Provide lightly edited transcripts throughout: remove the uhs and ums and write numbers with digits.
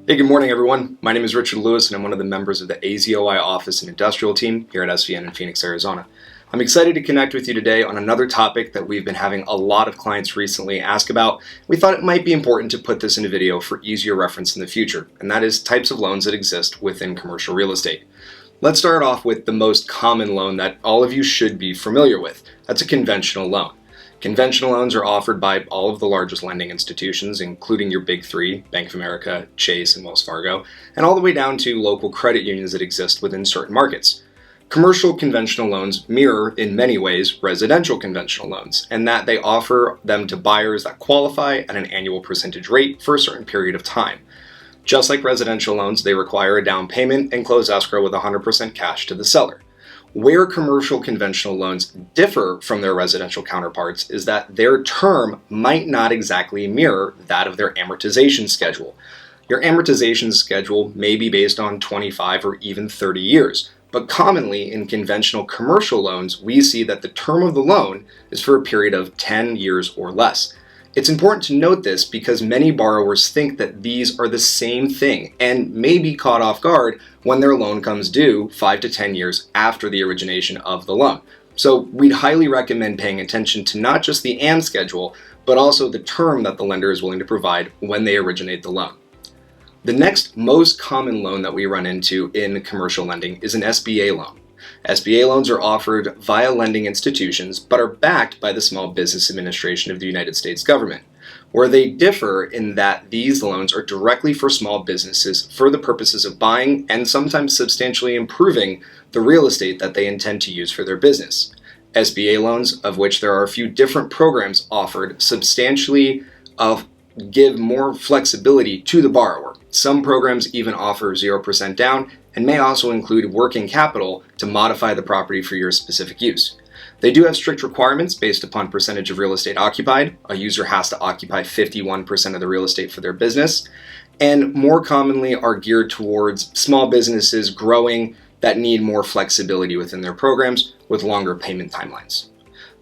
Hey, good morning, everyone. My name is Richard Lewis, and I'm one of the members of the AZOI office and industrial team here at SVN in Phoenix, Arizona. I'm excited to connect with you today on another topic that we've been having a lot of clients recently ask about. We thought it might be important to put this in a video for easier reference in the future, and that is types of loans that exist within commercial real estate. Let's start off with the most common loan that all of you should be familiar with. That's a conventional loan. Conventional loans are offered by all of the largest lending institutions, including your big three, Bank of America, Chase, and Wells Fargo, and all the way down to local credit unions that exist within certain markets. Commercial conventional loans mirror, in many ways, residential conventional loans, in that they offer them to buyers that qualify at an annual percentage rate for a certain period of time. Just like residential loans, they require a down payment and close escrow with 100% cash to the seller. Where commercial conventional loans differ from their residential counterparts is that their term might not exactly mirror that of their amortization schedule. Your amortization schedule may be based on 25 or even 30 years, but commonly in conventional commercial loans, we see that the term of the loan is for a period of 10 years or less. It's important to note this because many borrowers think that these are the same thing and may be caught off guard when their loan comes due 5 to 10 years after the origination of the loan. So we'd highly recommend paying attention to not just the AM schedule, but also the term that the lender is willing to provide when they originate the loan. The next most common loan that we run into in commercial lending is an SBA loan. SBA loans are offered via lending institutions, but are backed by the Small Business Administration of the United States government, where they differ in that these loans are directly for small businesses for the purposes of buying and sometimes substantially improving the real estate that they intend to use for their business. SBA loans, of which there are a few different programs offered, substantially give more flexibility to the borrower. Some programs even offer 0% down and may also include working capital to modify the property for your specific use. They do have strict requirements based upon percentage of real estate occupied. A user has to occupy 51% of the real estate for their business, and more commonly are geared towards small businesses growing that need more flexibility within their programs with longer payment timelines.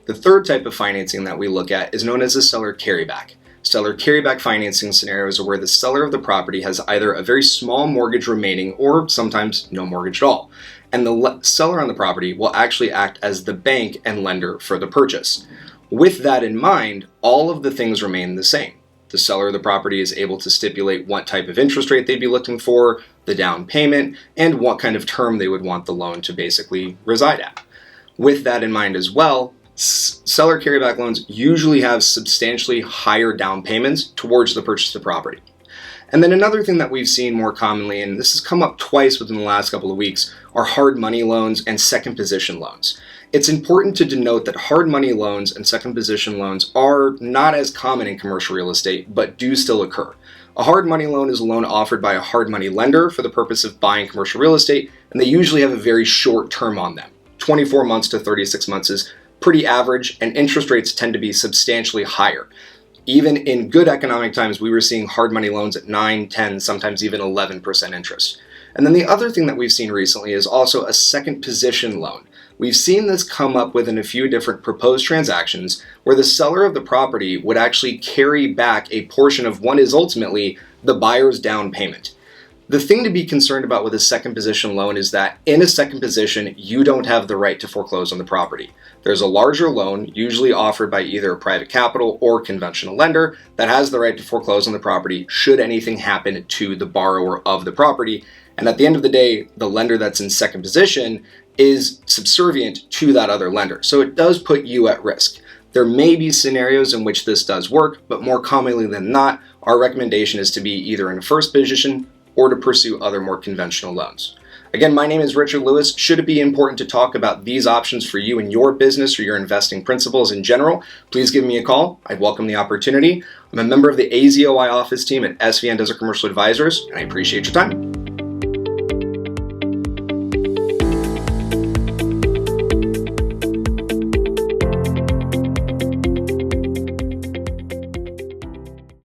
The third type of financing that we look at is known as a seller carryback. Seller carryback financing scenarios are where the seller of the property has either a very small mortgage remaining or sometimes no mortgage at all, and the seller on the property will actually act as the bank and lender for the purchase. With that in mind, all of the things remain the same. The seller of the property is able to stipulate what type of interest rate they'd be looking for, the down payment, and what kind of term they would want the loan to basically reside at. With that in mind as well, seller carryback loans usually have substantially higher down payments towards the purchase of the property. And then another thing that we've seen more commonly, and this has come up twice within the last couple of weeks, are hard money loans and second position loans. It's important to denote that hard money loans and second position loans are not as common in commercial real estate, but do still occur. A hard money loan is a loan offered by a hard money lender for the purpose of buying commercial real estate, and they usually have a very short term on them. 24 months to 36 months is pretty average, and interest rates tend to be substantially higher. Even in good economic times, we were seeing hard money loans at 9, 10, sometimes even 11% interest. And then the other thing that we've seen recently is also a second position loan. We've seen this come up within a few different proposed transactions where the seller of the property would actually carry back a portion of what is ultimately the buyer's down payment. The thing to be concerned about with a second position loan is that in a second position, you don't have the right to foreclose on the property. There's a larger loan, usually offered by either a private capital or conventional lender, that has the right to foreclose on the property should anything happen to the borrower of the property. And at the end of the day, the lender that's in second position is subservient to that other lender. So it does put you at risk. There may be scenarios in which this does work, but more commonly than not, our recommendation is to be either in first position or to pursue other more conventional loans. Again, my name is Richard Lewis. Should it be important to talk about these options for you and your business or your investing principles in general, please give me a call. I'd welcome the opportunity. I'm a member of the AZOI office team at SVN Desert Commercial Advisors, and I appreciate your time.